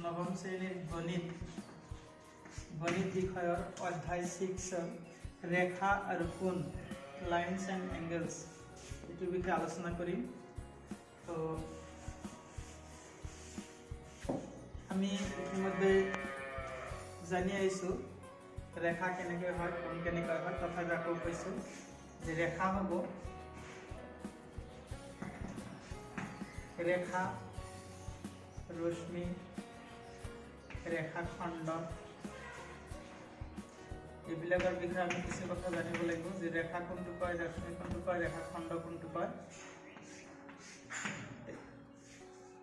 নৱম শ্ৰেণীৰ গণিত বিষয়ৰ অধ্যায় 6 ৰেখা আৰু কোণ লাইনস এণ্ড এংগেলছ এইটোৰ বিষয়ে আলোচনা কৰিম। তো আমি ইতিমধ্যে জানি আহিছোঁ ৰেখা কেনেকৈ হয়, কোণ কেনেকৈ হয়। তথাপি আকৌ কৈছোঁ যে ৰেখা হ'ব ৰেখা, ৰশ্মি, ৰেখাখণ্ড, এইবিলাকৰ বিষয়ে আমি কিছু কথা জানিব লাগিব যে ৰেখা কোনটো কয়, ৰশ্মি কোনটো কয়, ৰেখাখণ্ড কোনটো কয়।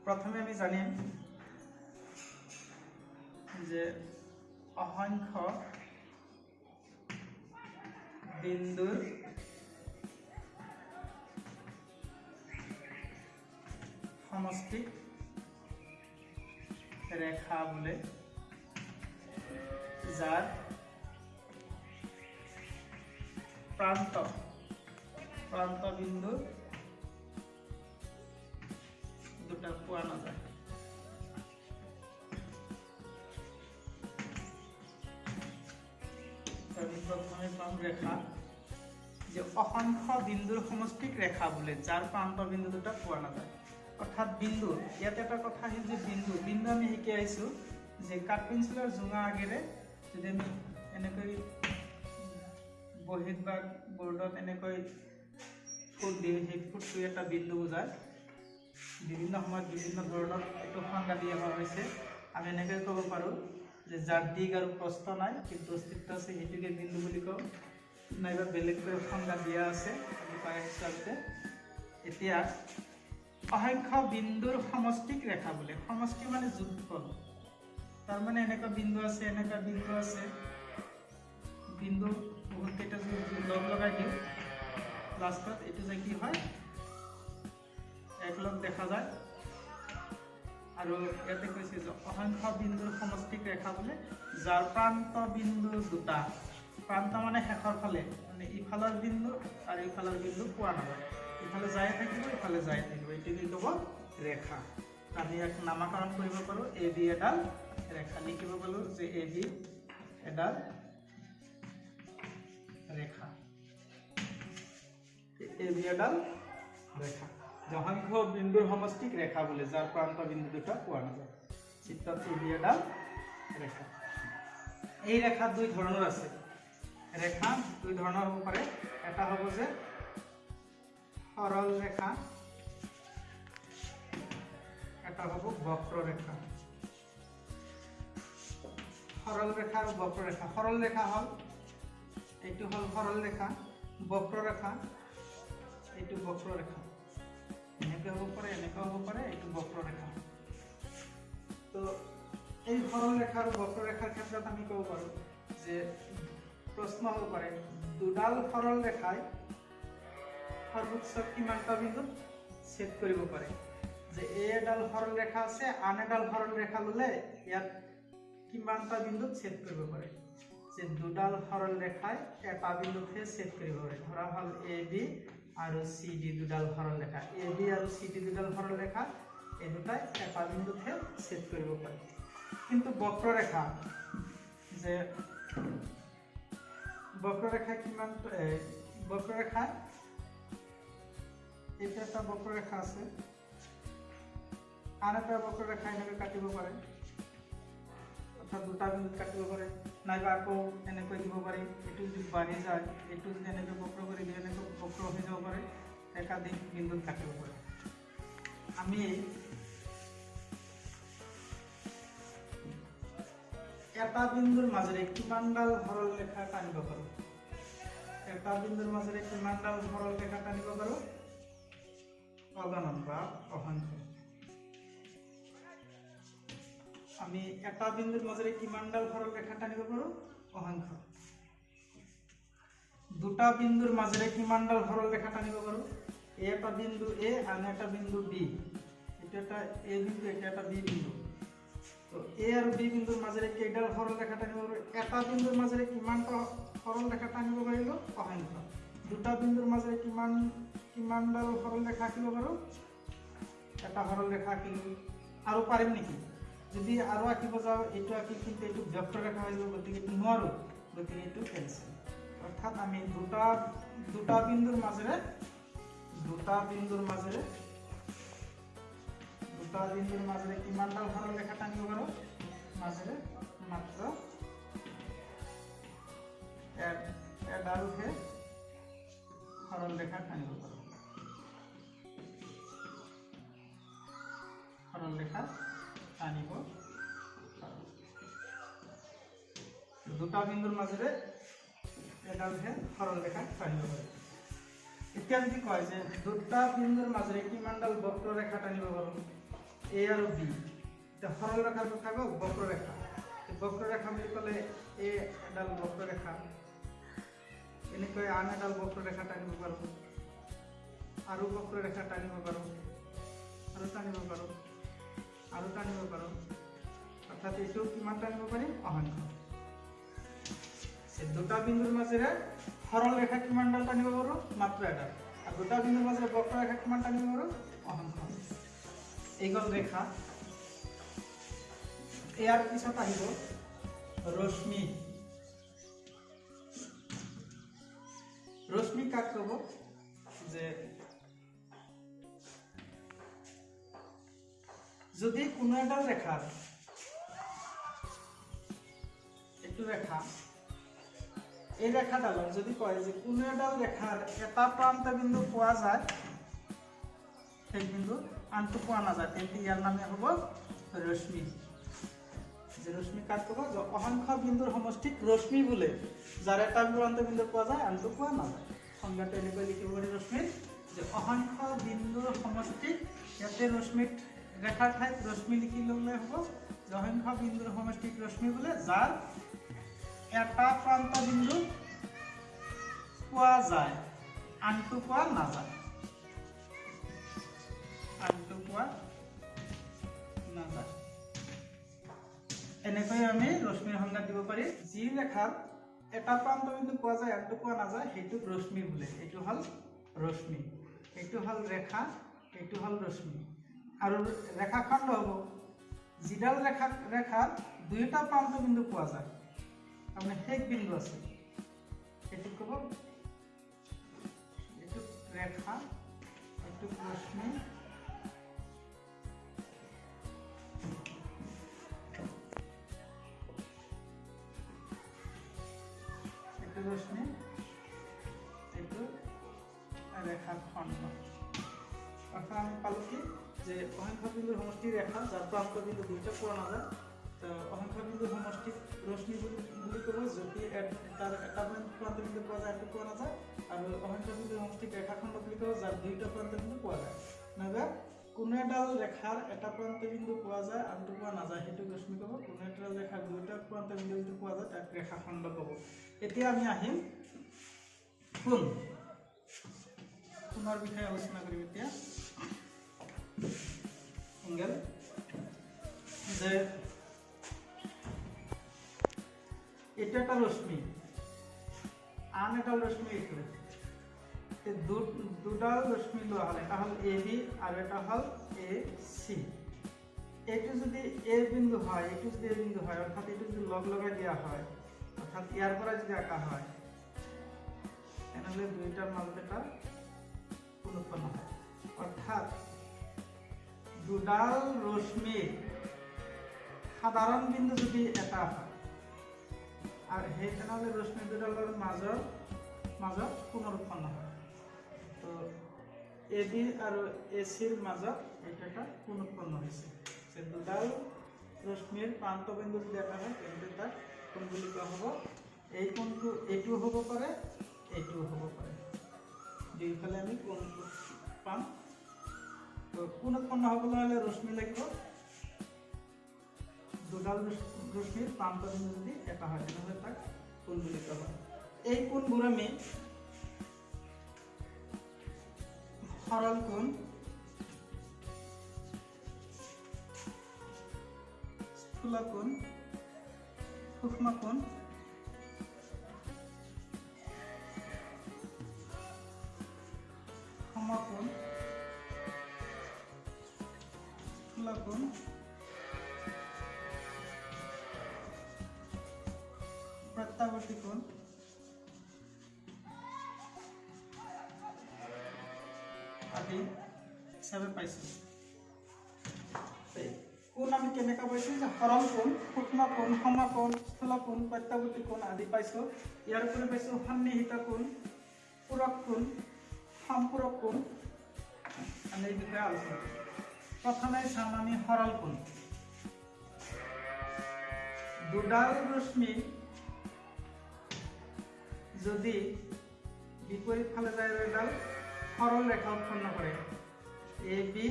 প্ৰথমে আমি জানিম যে অসংখ্য বিন্দুৰ সমষ্টি ৰেখা বোলে, যাৰ প্ৰান্ত বিন্দু দুটা পোৱা নাযায়। আমি প্ৰথমে পাম ৰেখা, যে অসংখ্য বিন্দুৰ সমষ্টিক ৰেখা বোলে, যাৰ প্ৰান্ত বিন্দু দুটা পোৱা নাযায়। অৰ্থাৎ বিন্দু, ইয়াত এটা কথা আহিল যে বিন্দু আমি শিকি আহিছোঁ যে কাঠ পেঞ্চিলৰ জোঙা আগেৰে যদি আমি এনেকৈ বহীত বা বৰ্ডত এনেকৈ ফুট দিওঁ, সেই ফুটটো এটা বিন্দু বুজায়। বিভিন্ন সময়ত বিভিন্ন ধৰণৰ এইটো সংজ্ঞা দিয়া হৈছে। আমি এনেকৈ ক'ব পাৰোঁ যে যাৰ দিশ আৰু প্ৰস্থ নাই কিন্তু অস্তিত্ব আছে, সেইটোকে বিন্দু বুলি কওঁ। নাইবা বেলেগকৈ সংজ্ঞা দিয়া আছে, আমি পাই আহিছোঁ। এতিয়া অসংখ্য বিন্দুৰ সমষ্টিক ৰেখা বোলে। সমষ্টি মানে যোগফল। তাৰমানে এনেকুৱা বিন্দু আছে, এনেকুৱা বিন্দু আছে, বিন্দু বহুতকেইটা লগ লগাই দিওঁ, লাষ্টত এইটো যে কি হয় একলগ দেখা যায়। আৰু ইয়াতে কৈছে যে অসংখ্য বিন্দুৰ সমষ্টিক ৰেখা বোলে, যাৰ প্ৰান্ত বিন্দু দুটা, প্ৰান্ত মানে শেষৰ ফালে, মানে ইফালৰ বিন্দু আৰু ইফালৰ বিন্দু পোৱা নাযায়। ইফালে যাই থাকিব, ইফালে যাই থাকিব, এইটো কি ক'ব ৰেখা। আমি ইয়াক নামাকৰণ কৰিব পাৰোঁ এ বি এডাল ৰেখা। লিখিব পাৰোঁ যে এ বি এডাল ৰেখা, এ বি এডাল ৰেখা। অসংখ্য বিন্দুৰ সমষ্টিক ৰেখা বোলে, যাৰ প্ৰান্ত বিন্দু দুটা পোৱা নাযায়। চিত্ৰত এ বি এডাল ৰেখা। এই ৰেখা দুই ধৰণৰ আছে। ৰেখা দুই ধৰণৰ হ'ব পাৰে। এটা হ'ব যে সৰল ৰেখা, এটা হ'ব বক্ৰৰেখা। সৰল ৰেখা আৰু বক্ৰৰেখা। সৰল ৰেখা হ'ল এইটো হ'ল সৰল ৰেখা, বক্ৰৰেখা এইটো বক্ৰৰেখা। এনেকৈ হ'ব পাৰে, এনেকৈ হ'ব পাৰে, এইটো বক্ৰৰেখা। তো এই সৰল ৰেখা আৰু বক্ৰৰেখাৰ ক্ষেত্ৰত আমি ক'ব পাৰোঁ যে প্ৰশ্ন হ'ব পাৰে দুডাল সৰল ৰেখাই সৰ্বোচ্চ কিমানটা বিন্দুত ছেদ কৰিব পাৰে। যে এডাল সৰল ৰেখা আছে, আন এডাল সৰল ৰেখা ল'লে ইয়াত কিমানটা বিন্দুত ছেদ কৰিব পাৰে। যে দুডাল সৰল ৰেখাই এটা বিন্দুতহে ছেদ কৰিব পাৰে। ধৰা হ'ল এ বি আৰু চি ডি দুডাল সৰল ৰেখা। এ বি আৰু চি ডি দুডাল সৰল ৰেখা, এই দুটাই এটা বিন্দুতহে ছেদ কৰিব পাৰে। কিন্তু বক্ৰৰেখা, যে বক্ৰৰেখা কিমান, বক্ৰৰেখা এইটো এটা বক্ৰৰেখা আছে, আন এটা বক্ৰৰেখা এনেকৈ কাটিব পাৰে। অৰ্থাৎ দুটা বিন্দুত কাটিব পাৰে, নাইবা আকৌ এনেকৈ দিব পাৰি। এইটো যদি বাঢ়ি যায়, এইটো যদি এনেকৈ বক্ৰ কৰি দিয়ে, এনেকৈ বক্ৰ হৈ যাব পাৰে, একাধিক বিন্দুত কাটিব পাৰে। আমি এটা বিন্দুৰ মাজেৰে কিমানডাল সৰল ৰেখা টানিব পাৰোঁ? এটা বিন্দুৰ মাজেৰে কিমানডাল সৰল ৰেখা টানিব পাৰোঁ? অগণন বা অসংখ্য। আমি এটা বিন্দুৰ মাজেৰে কিমানডাল সৰল ৰেখা টানিব পাৰোঁ? অসংখ্য। দুটা বিন্দুৰ মাজেৰে কিমানডাল সৰল ৰেখা টানিব পাৰোঁ? এটা বিন্দু এ, আন এটা বিন্দু বি। এটা এটা এ বিন্দু, এটা এটা বি বিন্দু। তো এ আৰু বি বিন্দুৰ মাজেৰে কেইডাল সৰল ৰেখা টানিব পাৰোঁ? এটা বিন্দুৰ মাজেৰে কিমানটা সৰল ৰেখা টানিব পাৰিলোঁ? অসংখ্য। দুটা বিন্দুৰ মাজেৰে কিমানডাল সৰল ৰেখা আঁকিব পাৰোঁ? এটা সৰল ৰেখা আঁকিলোঁ। আৰু পাৰিম নেকি? যদি আৰু আঁকিব যাওঁ এইটো আঁকি কিন্তু এইটো বক্ৰৰেখা হৈ যাব, গতিকে এইটো নোৱাৰোঁ, গতিকে এইটো কেনচেল। অৰ্থাৎ আমি দুটা বিন্দুৰ মাজেৰে কিমানডাল সৰল ৰেখা টানিব পাৰোঁ? মাজেৰে মাত্ৰ এডালহে সৰল ৰেখা টানিব পাৰোঁ। দুটা বিন্দুৰ মাজেৰে এডালহে সৰল ৰেখা টানিব পাৰোঁ। এতিয়া যদি কয় যে দুটা বিন্দুৰ মাজেৰে কিমানডাল বক্ৰৰেখা টানিব পাৰোঁ? এ আৰু বি। এতিয়া সৰল ৰেখাৰ কথা কওঁ, বক্ৰৰেখা। বক্ৰৰেখা বুলি ক'লে এ এডাল বক্ৰৰেখা, এনেকৈ আন এডাল বক্ৰৰেখা টানিব পাৰোঁ, আৰু বক্ৰৰেখা টানিব পাৰোঁ, আৰু টানিব পাৰোঁ। অৰ্থাৎ এইটো কিমান টানিব পাৰিম? অসংখ্য। দুটা বিন্দুৰ মাজেৰে সৰল ৰেখা কিমানডাল টানিব পাৰোঁ? মাত্ৰ এডাল। আৰু দুটা বিন্দুৰ মাজেৰে বক্ৰৰেখা কিমান টানিব পাৰোঁ? অসংখ্য। এইগ'ল ৰেখা। ইয়াৰ পিছত আহিব ৰশ্মি। ৰশ্মি কাক ক'ব? যে যদি কোনো এডাল ৰেখাৰ এইটো ৰেখা, এই ৰেখাডালত যদি কয় যে কোনো এডাল ৰেখাৰ এটা প্ৰান্ত বিন্দু পোৱা যায়, সেই বিন্দু আনটো পোৱা নাযায়, তেন্তে ইয়াৰ নামে হ'ব ৰশ্মি। যে ৰশ্মি কাক ক'ব? যে অসংখ্য বিন্দুৰ সমষ্টিক ৰশ্মি বোলে, যাৰ এটা প্ৰান্ত বিন্দু পোৱা যায় আনটো পোৱা নাযায়। সংজ্ঞাটো এনেকৈ লিখিব পাৰি ৰশ্মিৰ, যে অসংখ্য বিন্দুৰ সমষ্টিক, ইয়াতে ৰশ্মিত ৰেখাৰ ঠাইত ৰশ্মি লিখি ল'লে হ'ব যে অসংখ্য বিন্দুৰ সমষ্টিক ৰশ্মি বোলে, যাৰ এটা প্ৰান্ত বিন্দু পোৱা যায় আনটো পোৱা নাযায়। এনেকৈ আমি ৰশ্মিৰ সংজ্ঞা দিব পাৰি। যি ৰেখাৰ এটা প্ৰান্ত বিন্দু পোৱা যায় আনটো পোৱা নাযায় সেইটোক ৰশ্মি বোলে। এইটো হ'ল ৰশ্মি, এইটো হ'ল ৰেখা, এইটো হ'ল ৰশ্মি। আৰু ৰেখাখণ্ড হ'ব যিডাল ৰেখাৰ দুয়োটা প্ৰান্ত বিন্দু পোৱা যায়, তাৰমানে শেষ বিন্দু আছে, এইটোক ক'ব, এইটোক ৰেখা, এইটোক ৰশ্মি, এইটো ৰশ্মি, এইটো ৰেখাখণ্ড। অৰ্থাৎ আমি পালোঁ কি যে অসংখ্য বিন্দুৰ সমষ্টি ৰেখা, যাৰ প্ৰান্ত বিন্দু দুইটা পোৱা নাযায়। তো অসংখ্য বিন্দুৰ সমষ্টিক ৰশ্মি বুলি ক'ব যদি তাৰ এটা প্ৰান্ত বিন্দু পোৱা যায় আনটো পোৱা নাযায়। আৰু অসংখ্য বিন্দুৰ সমষ্টিক ৰেখাখণ্ড বুলি ক'ব যাৰ দুইটা প্ৰান্ত বিন্দু পোৱা যায়। নাইবা কোনো এডাল ৰেখাৰ এটা প্ৰান্ত বিন্দু পোৱা যায় আনটো পোৱা নাযায় সেইটোক ৰশ্মি ক'ব। কোনো এডাল ৰেখাৰ দুইটা প্ৰান্ত বিন্দু যদি পোৱা যায় তাক ৰেখাখণ্ড ক'ব। এতিয়া আমি আহিম কোণৰ বিষয়ে আলোচনা কৰিম। এতিয়া এংগেল, যে এটা একটা ৰশ্মি, আন এডাল ৰশ্মি এইটো, দুডাল ৰশ্মি লোৱা হল, এটা হল এ বি আৰু এটা হল এ সি। এইটো যদি এ বিন্দু হয়, এইটো যদি এ বিন্দু হয়, অর্থাৎ এইটো যদি লগ লগাই দিয়া হয়, অর্থাৎ ইয়াৰ পৰা যদি আঁকা হয়, তেনেহলে দুইটাৰ মাজত এটা কোণ উৎপন্ন হয়। অৰ্থাৎ দুডাল ৰশ্মিৰ সাধাৰণ বিন্দু যদি এটা হয়, আৰ সেই তেনেহলে ৰশ্মি দুডালৰ মাজত কোণ উৎপন্ন হয়। তো এ বি আৰু এ সিৰ মাজত এইটো এটা কোণ উৎপন্ন হৈছে। দুডাল ৰশ্মিৰ প্ৰান্ত বিন্দু যদি এটা হয় তেন্তে তাক কোণ বুলি কোৱা হ'ব। এই কোণটো এইটোও হ'ব পাৰে, এইটোও হ'ব পাৰে, দুইফালে আমি কোণ পাম। তো কোণ উৎপন্ন হ'বলৈ হ'লে রশ্মি লাগিব, দুডাল ৰশ্মিৰ প্ৰান্ত বিন্দু যদি এটা হয় তেনেহলে তাক কোণ বুলি কোৱা হয়। এই কোণবোৰ আমি সৰল কোণ, স্থূল কোণ, সূক্ষ্ম কোণ, সমকোণ, স্থূল কোণ, প্ৰত্যাৱৰ্তী কোণ আদি হিচাপে পাইছোঁ। কোণ আমি কেনেকৈ পাইছোঁ যে সৰল কোণ, সূক্ষ্ম কোণ, সমকোণ, স্থূল কোণ, প্ৰত্যাৱৰ্তী কোণ আদি পাইছোঁ। ইয়াৰ উপৰি পাইছোঁ সন্নিহিত কোণ, পূৰক কোণ, সম্পূৰক কোণ। আমি এই বিষয়ে আলোচনা কৰিম। প্ৰথমে চাম আমি সৰল কোণ। দুডাল ৰশ্মি যদি বিপৰীত ফালে যায় আৰু এডাল সৰল ৰেখা উৎপন্ন কৰে এ বি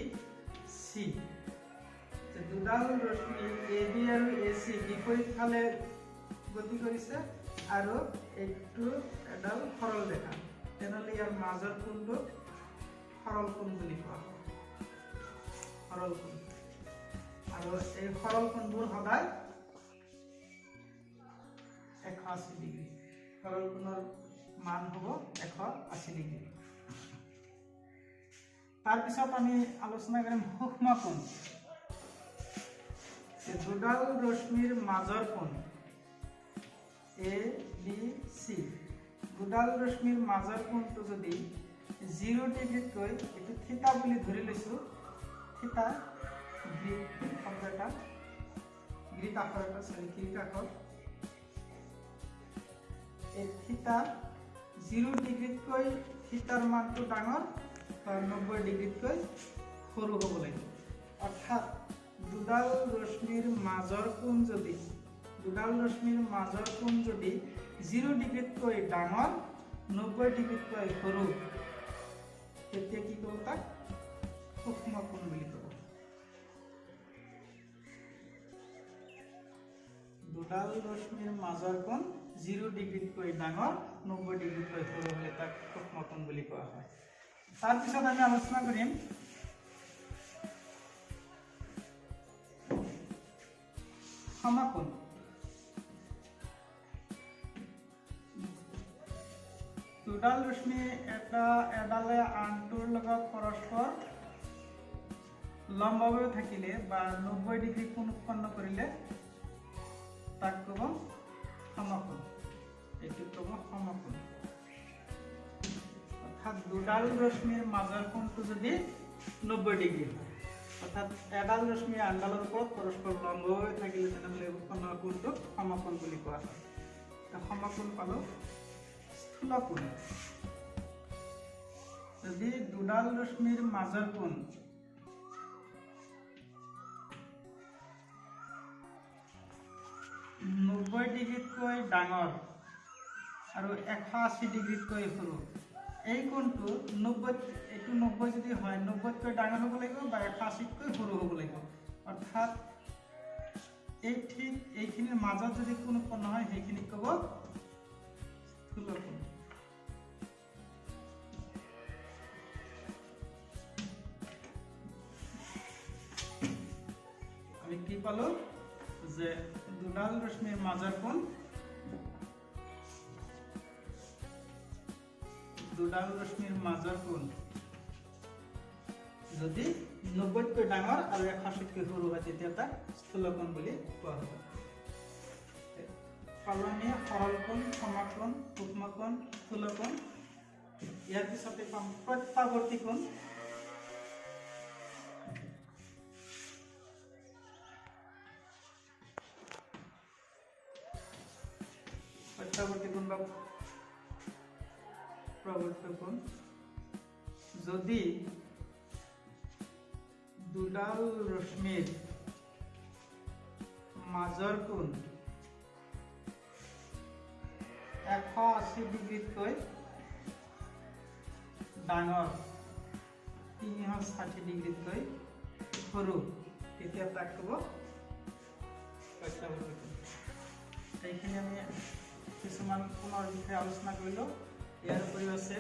চি, দুডাল ৰশ্মি এ বি আৰু এ চি বিপৰীত ফালে গতি কৰিছে আৰু এইটো এডাল সৰল ৰেখা, তেনেহ'লে ইয়াৰ মাজৰ কোণটো সৰল কোণ বুলি কোৱা হয়। সৰল কোণ আৰু এই সৰল কোণবোৰ সদায় 180 ডিগ্ৰী। সৰল কোণৰ মান হ'ব 180 ডিগ্ৰী। তাৰপিছত আমি আলোচনা কৰিম সূক্ষ্ম কোণ। দুডাল ৰশ্মিৰ মাজৰ কোণ এ বি চি, দুডাল ৰশ্মিৰ মাজৰ কোণটো যদি 0 ডিগ্ৰীতকৈ, এইটো থিতা বুলি ধৰি লৈছোঁ, থিতা গ্ৰীক শব্দ এটা, গ্ৰীক আখৰ এটা, গ্ৰীক আখৰ, এই থিতা 0 ডিগ্ৰীতকৈ থিতাৰ মানটো ডাঙৰ বা 90 ডিগ্ৰীতকৈ সৰু হ'ব লাগিব। অৰ্থাৎ দুডাল ৰশ্মিৰ মাজৰ কোণ যদি 0 ডিগ্ৰীতকৈ ডাঙৰ, 90 ডিগ্ৰীতকৈ সৰু, তেতিয়া কি ক'ব? তাক সূক্ষ্ম কোণ বুলি ক'ব। দুডাল ৰশ্মিৰ মাজৰ কোণ 0 ডিগ্ৰীতকৈ ডাঙৰ, 90 ডিগ্ৰীতকৈ সৰু হ'লে তাক সূক্ষ্ম কোণ বুলি কোৱা হয়। তাৰপিছত আমি আলোচনা কৰিম সমকোণ। দুডাল ৰশ্মি এডালে আনটোৰ লগত পৰস্পৰ লম্বভাৱে থাকিলে বা 90 ডিগ্ৰী কোণ উৎপন্ন কৰিলে তাক ক'ব সমকোণ। এইটো ক'ব সমকোণ। অৰ্থাৎ দুডাল ৰশ্মিৰ মাজৰ কোণটো যদি 90 ডিগ্ৰী হয়, অৰ্থাৎ এডাল ৰশ্মি আনডালৰ ওপৰত পৰস্পৰ লম্বভাৱে থাকিলে তেনেহ'লে উৎপন্ন কোণটোক সমকোণ বুলি কোৱা হয়। সমকোণ পালোঁ। স্থূল কোণ। যদি দুডাল ৰশ্মিৰ মাজৰ কোণ 90 ডিগ্ৰীতকৈ ডাঙৰ আৰু 180 ডিগ্ৰীতকৈ সৰু, এই কোণটো 90, এইটো 90 যদি হয় 90তকৈ ডাঙৰ হ'ব লাগিব বা 180তকৈ সৰু হ'ব লাগিব। অৰ্থাৎ এই ঠিক এইখিনিৰ মাজত যদি কোণ উৎপন্ন হয় সেইখিনিক ক'ব স্থূল কোণ। আমি কি পালো যে দুডাল ৰশ্মিৰ মাজৰ কোণ যদি 90তকৈ ডাঙৰ আৰু 180তকৈ সৰু হয় তেতিয়া তাক স্থূল কোণ বুলি কোৱা হয়। পালো আমি সৰল কোণ, সমকোণ, সূক্ষ্ম কোণ, স্থূল কোণ। ইয়াৰ পিছতে পাম প্ৰত্যাৱৰ্তী কোণ। প্ৰত্যাৱৰ্তী কোণ বা প্ৰৱৰ্তক কোণ যদি দুডাল ৰশ্মিৰ মাজৰ কোণ 180 ডিগ্ৰীতকৈ ডাঙৰ, 360 ডিগ্ৰীতকৈ সৰু, তেতিয়া তাক ক'ব প্ৰত্যাৱৰ্তী কোণ। সেইখিনি আমি কিছুমান কোণৰ বিষয়ে আলোচনা কৰিলোঁ। ইয়াৰ উপৰিও আছে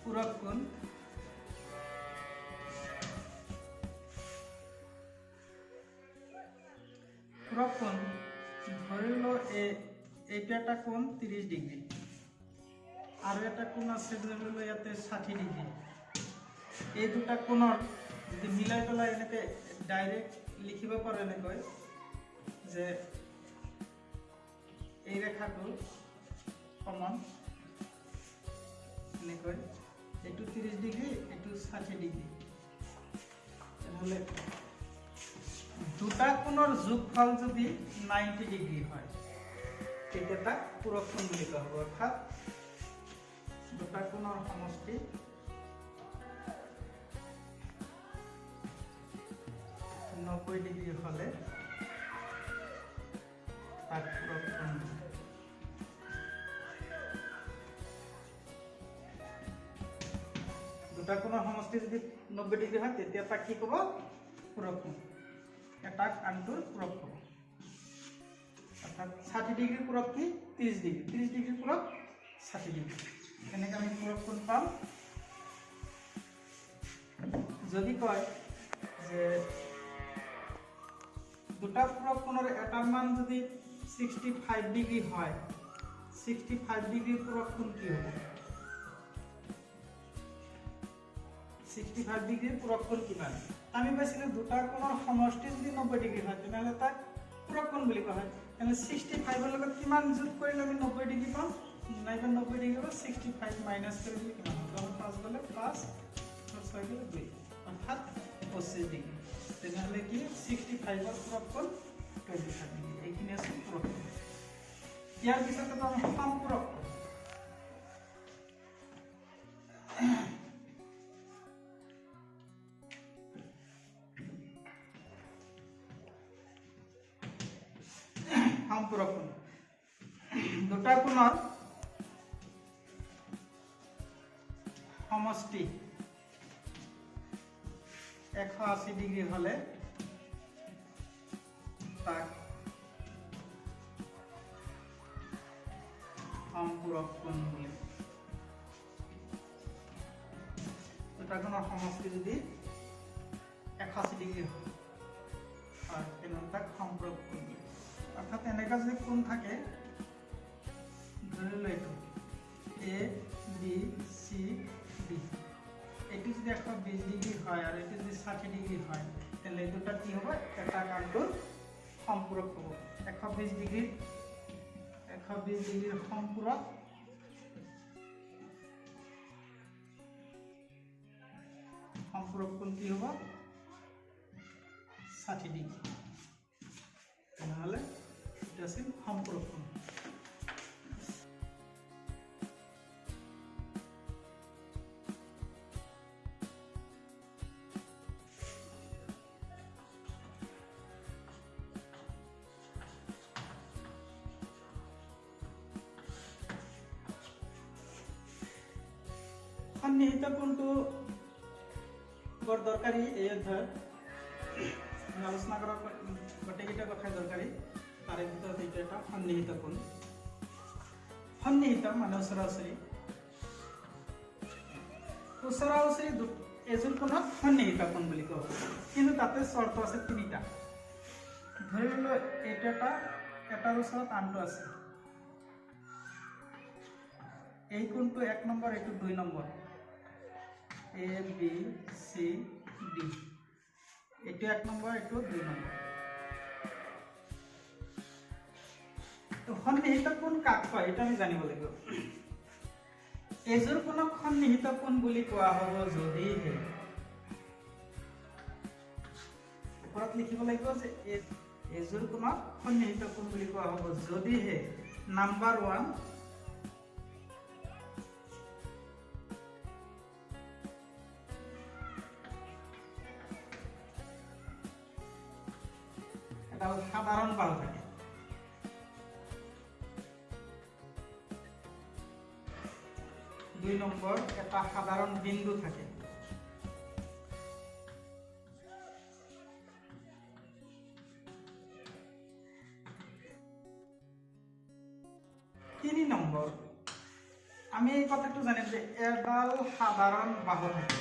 পূৰক কোণ। পূৰক কোণ ধৰি লওঁ এইটো এটা কোণ 30 ডিগ্ৰী আৰু এটা কোণ আছে ধৰি লওঁ ইয়াতে 60 ডিগ্ৰী। এই দুটা কোণৰ যদি মিলাই পেলাই এনেকৈ ডাইৰেক্ট লিখিব পাৰোঁ এনেকৈ যে এই ৰেখাটো কমন এনেকৈ এইটো 30 ডিগ্ৰী এইটো 60 ডিগ্ৰী তাহলে দুটা কোণৰ যোগফল যদি 90 ডিগ্ৰী হয় তেতিয়া তাক পূৰক কোণ বুলি কোৱা হ'ব অৰ্থাৎ দুটা কোণৰ সমষ্টি 90 ডিগ্ৰী হলে তাক পূৰক কোণ দুটা কোণৰ সমষ্টি যদি 90 ডিগ্ৰী হয় তেতিয়া তাক কি ক'ব পূৰক কোণ এটাক আনটোৰ পূৰক ক'ব অৰ্থাৎ 60 ডিগ্ৰী পূৰক কি 30 ডিগ্ৰী 30 ডিগ্ৰী পূৰক 60 ডিগ্ৰী এনেকৈ আমি পূৰক কোণ পাম যদি কয় যে দুটা পূৰক কোণৰ এটাৰ মান যদি 65 ডিগ্ৰী হয় 65 ডিগ্ৰী পূৰক কোণ কি হ'ব 65 ডিগ্ৰী পূৰক কোণ কিমান আমি পাইছিলো দুটা কোণৰ সমষ্টি যদি 90 ডিগ্ৰী হয় তেনেহলে তাক পূৰক কোণ বুলি কোৱা হয় তেনে 65 ৰ লগত কিমান যোগ কৰিলে আমি 90 ডিগ্ৰী পাম নাইবা 90 ডিগ্ৰী পৰা 65 মাইনাস কৰি দিলে কিমান হ'ব 5 গলে 5 আৰু 6 গলে 2 অৰ্থাৎ 25 ডিগ্ৰী তেনেহলে কি 65 ৰ পূৰক কোণ 25 ডিগ্ৰী এইখিনি আছে পূৰক কোণ ইয়াৰ পিছতে আমি সম্পূৰক কোণ সম্পূৰক কোণ দুটা কোণৰ সমষ্টি 180 ডিগ্ৰী হলে তাক সম্পূৰক কোণ বুলি দুটা কোণৰ সমষ্টি যদি 180 ডিগ্ৰী হয় তেনে তাক সম্পূৰক কোণ অৰ্থাৎ এনেকা যদি কোণ থাকে ধৰি লও এইটো এ বি সি ডি এইটো যদি 120 ডিগ্ৰী হয় আৰু এইটো যদি 60 ডিগ্ৰী হয় তেনে দুটা কি হ'ব এটা কাণটোৰ সম্পূৰক হ'ব 120 ডিগ্ৰীৰ সম্পূৰক কোণ কি হ'ব 60 ডিগ্ৰী তেনেহলে এটা আছে সম্পূৰক কোণ সন্নিহিত কোণটো বৰ দৰকাৰী এই অধ্যায় আলোচনা কৰাৰ গোটেইকেইটা কথাই দৰকাৰি তাৰ ভিতৰত এইটো এটা সন্নিহিত কোণ সন্নিহিত মানে ওচৰা-ওচৰি এযোৰ কোণক সন্নিহিত কোণ বুলি কোৱা হয় কিন্তু তাতে শৰ্ত আছে তিনিটা ধৰি লও এইটো এটাৰ ওচৰত আনটো আছে এই কোণটো 1 নম্বৰ এইটো 2 number A B C D এইটো 1 নম্বৰ এইটো 2 নম্বৰ তো সন্নিহিত কোণ কাক কয় এটা আমি জানিব লাগিব এযোৰ কোণক সন্নিহিত কোণ বুলি কোৱা হ'ব যদিহে ওপৰত লিখিব লাগিব যে এযোৰ কোণক সন্নিহিত কোণ বুলি কোৱা হ'ব যদিহে নাম্বাৰ 1 সাধাৰণ বাহু থাকে 2 নম্বৰ এটা সাধাৰণ বিন্দু থাকে 3 নম্বৰ আমি এই কথাটো জানিম যে এডাল সাধাৰণ বাহু থাকে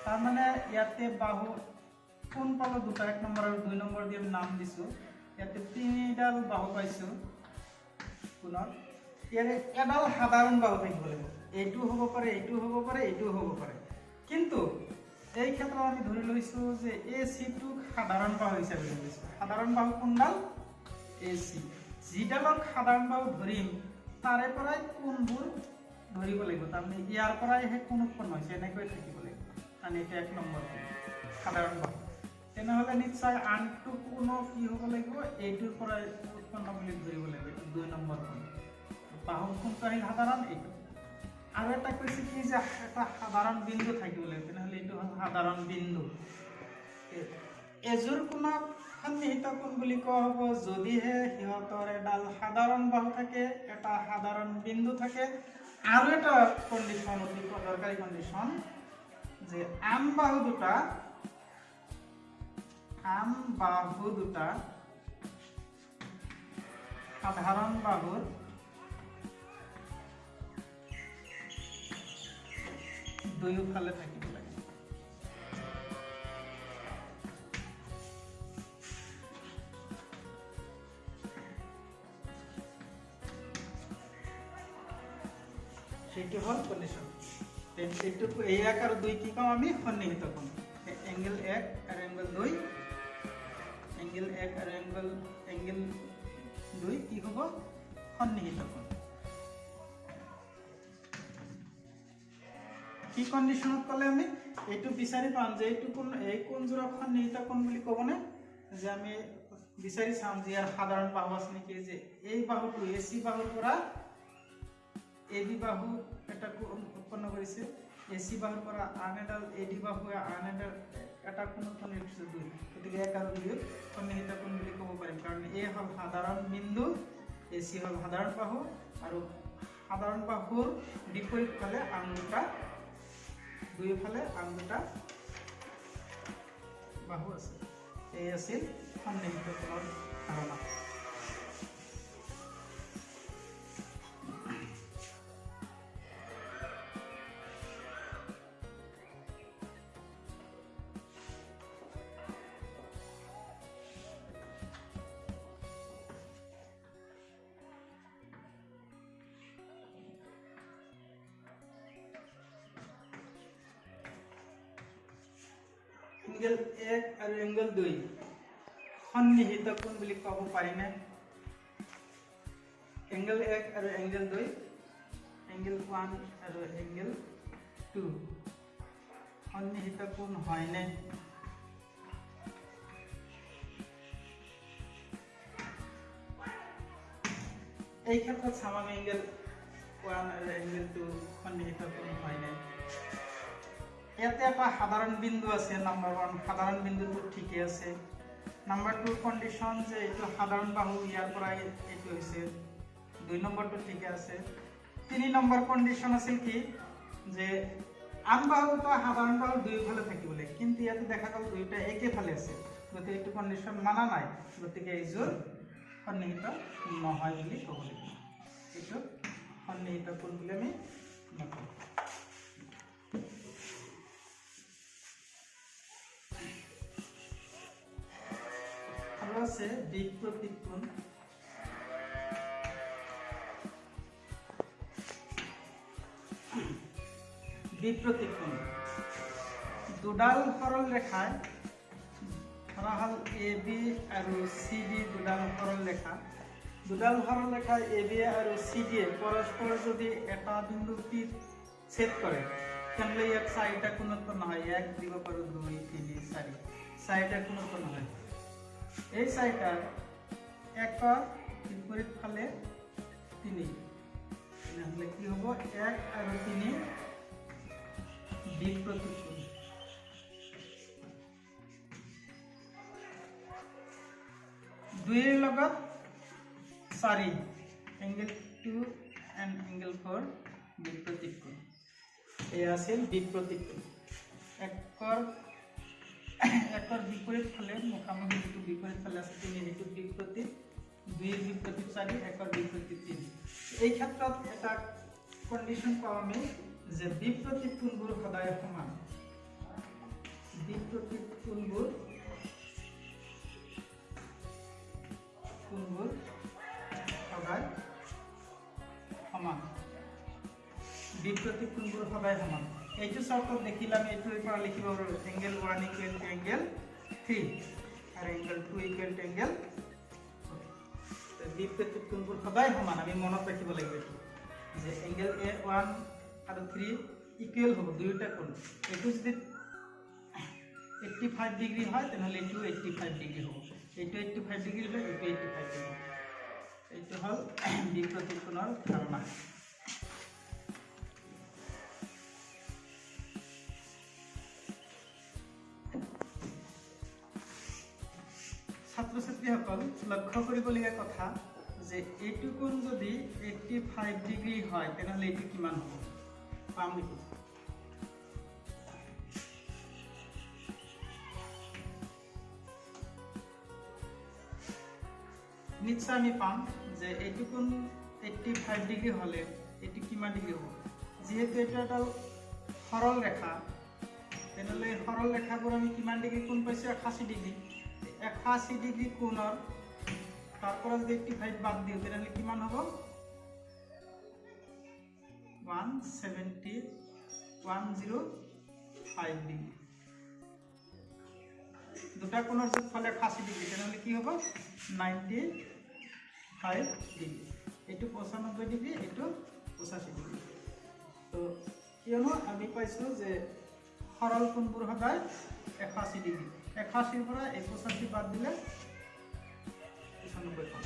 তাৰ মানে ইয়াতে বাহু কোন পালো দুটা 1 নম্বৰ আৰু 2 নম্বৰ দি আমি নাম দিছো ইয়াতে 3ডাল বাহু পাইছো কোণৰ ইয়াৰে এডাল সাধাৰণ বাহু থাকিব লাগিব এইটো হ'ব পাৰে এইটো হ'ব পাৰে এইটো হ'ব পাৰে কিন্তু এই ক্ষেত্ৰত আমি ধৰি লৈছো যে এ সি টু সাধাৰণ বাহু হিচাপে লৈছো সাধাৰণ বাহু কোনডাল AC যিডালক সাধাৰণ বাহু ধৰিম তাৰে পৰাই কোণবোৰ ধৰিব লাগিব তাৰমানে ইয়াৰ পৰাই হে কোণ উৎপন্ন হৈছে এনেকৈ থাকিব লাগিব মানে এটা 1 নম্বৰ সাধাৰণ বাহু তেনেহলে নিশ্চয় আনটো কোণ কি হ'ব লাগিব এইটোৰ পৰাই উৎপন্ন বুলি ধৰিব লাগিব 2 নম্বৰ কোণ বাহু কোণটো আহিল সাধাৰণ এইটো আৰু এটা কৈছে কি যে এটা সাধাৰণ বিন্দু থাকিব লাগিব তেনেহলে এইটো হ'ল সাধাৰণ বিন্দু এজোৰ কোণক সন্নিহিত কোণ বুলি কোৱা হ'ব যদিহে হিহঁতৰ এডাল সাধাৰণ বাহু থাকে এটা সাধাৰণ বিন্দু থাকে আৰু এটা কন্ডিশন অতি দৰকাৰী কন্ডিশন যে আম বাহু দুটা সাধাৰণ বাহুৰ দুয়োফালে থাকিব লাগে সেইটো হ'ল কন্ডিশন এইটো এই 1 আৰু 2 কি কম আমি সন্নিহিত কোণ এংগেল 1 আৰু এংগেল 2 এংগেল 1 আৰু এংগেল 2 কি হ'ব সন্নিহিত কোণ কি কন্ডিশনত কলে আমি এইটো বিচাৰি পাম যে এইটো কোণ এই কোণজোৰক সন্নিহিত কোণ বুলি ক'বনে যে আমি বিচাৰি চাম যে ইয়াৰ সাধাৰণ বাহু আছে নেকি যে এই বাহুটো AC বাহুৰ পৰা AB বাহু এটা উৎপন্ন কৰিছে AC বাহুৰ পৰা আন এডাল AD বাহুৱে আন এটা কোণ উৎপন্ন কৰিছে 2 গতিকে 1 আৰু 2 সন্নিহিত কোণ বুলি ক'ব পাৰিম কাৰণ A হ'ল সাধাৰণ বিন্দু AC হ'ল সাধাৰণ বাহু আৰু সাধাৰণ বাহুৰ বিপৰীত ফালে আন দুটা দুয়োফালে আন দুটা বাহু আছে এই আছিল সন্নিহিত কোণৰ ধাৰণা এংগেল 1 আৰু এংগেল 2 সন্নিহিত কোণ বুলি ক'ব পাৰিনে এংগেল 1 আৰু এংগেল 2 এংগেল 1 আৰু এংগেল 2 সন্নিহিত কোণ হয়নে এই ক্ষেত্ৰত চাম আমি এংগেল 1 আৰু এংগেল 2 সন্নিহিত কোণ হয়নে ইয়াতে এটা সাধাৰণ বিন্দু আছে নাম্বাৰ 1 সাধাৰণ বিন্দুটো ঠিকই আছে নাম্বাৰ 2 কন্ডিশন যে এইটো সাধাৰণ বাহু ইয়াৰ পৰা এইটো হৈছে 2 নম্বৰটো ঠিক আছে 3 নম্বৰ কন্ডিশন আছিল কি যে আম বাহুটো সাধাৰণ বাহু দুয়োফালে থাকিব লাগে কিন্তু ইয়াতে দেখা গ'ল দুইটা একেফালে আছে গতিকে এইটো কন্ডিশন মানা নাই গতিকে এইযোৰ সন্নিহিত নহয় বুলি ক'ব লাগিব এইটো সন্নিহিত কোণ বুলি আমি নকওঁ আছে বিপ্রতীক কোণ বিপ্রতীক কোণ দুডাল সরল রেখায় ধরা হল AB আৰু CD দুডাল সৰল ৰেখা AB আৰু CD পৰস্পৰ যদি এটা বিন্দু P ছেদ কৰে তাহলে ইয়াত 4টা কোণ উৎপন্ন হয় 1 দিব পাৰো 2 3 4 4টা কোণ উৎপন্ন হয় এই 4টাৰ একৰ বিপৰীত ফালে 3 তাহলে কি হ'ব 1 আৰু 3 বিপ্রতীক কোণ 2 এর লগত 4 এঙ্গেল 2 and angle 4 বিপ্রতীক কোণ এই আছিল বিপ্রতীক কোণ একৰ বিপৰীত ফালে মুখামুখি যেটো বিপৰীত ফালে আছে তিনি হেতু বিপৰীত 2 এৰ বিপৰীত 4 একৰ বিপৰীত 3 এই ক্ষেত্ৰত এটা কন্ডিশন পাও আমি যে বিপৰীত কোণবোৰ সদায় সমান বিপৰীত কোণবোৰ সদায় সমান বিপৰীত কোণবোৰ সদায় সমান এইটো শৰ্ত দেখিলাম এইটোৰ পৰা লিখিব পাৰো এংগেল 1 ইকুৱেল টু এংগেল 3 আৰু এংগেল 2 ইকুৱেল টু এংগেল 4 বিপৰীত কোণবোৰ সদায় সমান আমি মনত ৰাখিব লাগিব এইটো যে এংগেল A1 আৰু 3 ইকুৱেল হ'ব দুয়োটা কোণ এইটো যদি 85 ডিগ্ৰী হয় তেনেহ'লে এইটো 85 ডিগ্ৰী হ'ব এইটো 85 ডিগ্ৰী হয় এইটো 85 ডিগ্ৰী এইটো হ'ল বিপৰীত কোণৰ ধাৰণা ছাত্ৰ ছাত্ৰীসকল লক্ষ্য কৰিবলগীয়া কথা যে এইটো কোণ যদি 85 ডিগ্ৰী হয় তেনেহ'লে এইটো কিমান হ'ব পাম নেকি নিশ্চয় আমি পাম যে এইটো কোণ 85 ডিগ্ৰী হ'লে এইটো কিমান ডিগ্ৰী হ'ব যিহেতু এইটো এটা সৰল ৰেখা তেনেহ'লে সৰল ৰেখাবোৰ আমি কিমান ডিগ্ৰী কোণ পাইছোঁ 81 ডিগ্ৰী 81 ডিগ্ৰী কোণৰ তাৰ পৰা যদি 85 বাদ দিওঁ তেনেহ'লে কিমান হ'ব 105 ডিগ্ৰী দুটা কোণৰ যোগফল 81 ডিগ্ৰী তেনেহ'লে কি হ'ব 95 ডিগ্ৰী এইটো 95 ডিগ্ৰী এইটো 85 ডিগ্ৰী তো কিয়নো আমি পাইছোঁ যে সৰল কোণবোৰ সদায় 81 ডিগ্ৰী 81 পৰা 85 বাদ দিলে 95 পাম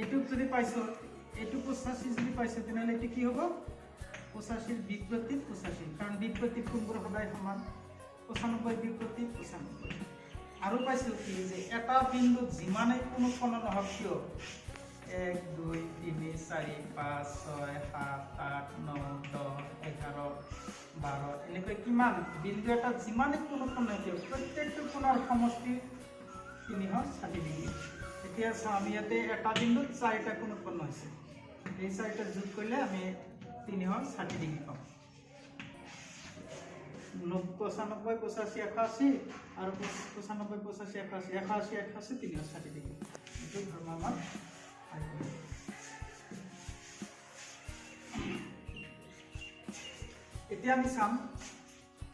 এইটো যদি পাইছোঁ এইটো 85 যদি পাইছোঁ তেনেহ'লে এইটো কি হ'ব 85 বিপৰীত 85 কাৰণ বিপৰীত কোণবোৰ সদায় সমান 95 বিপৰীত 95 আৰু পাইছোঁ কি যে এটা বিন্দুত যিমানেই কোনো কোণ নহওক কিয় 1 2 3 4 5 6 7 8 9 10 11 12 এনেকৈ কিমান বিন্দু এটা যিমানেই কোনো কোণ নহয় কিয় প্ৰত্যেকটো কোণৰ সমষ্টি 360 ডিগ্ৰী এতিয়া চাওঁ আমি ইয়াতে এটা বিন্দুত 4টা কোণ উৎপন্ন হৈছে এই 4টা যোগ কৰিলে আমি 360 ডিগ্ৰী পাম 95 85 81 আৰু 95 85 81 81 360 ডিগ্ৰী এইটো ধৰ্ম আমাৰ এতিয়া আমি চাম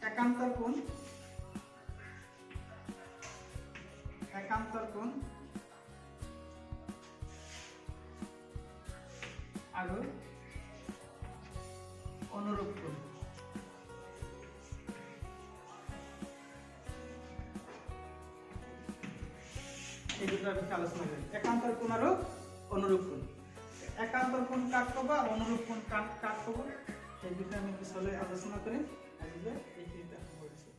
একান্তৰ কোণ আৰু অনুৰূপ কোণ এই দুটাৰ বিষয়ে আলোচনা কৰিম একান্তৰ কোণ আৰু অনুৰূপ কোণ একান্তৰ কোণ কাক ক'ব আৰু অনুৰূপ কোণ কাক ক'ব সেই বিষয়ে আমি পিছলৈ আলোচনা কৰিম আজিলৈ এইখিনিতে সামৰিছোঁ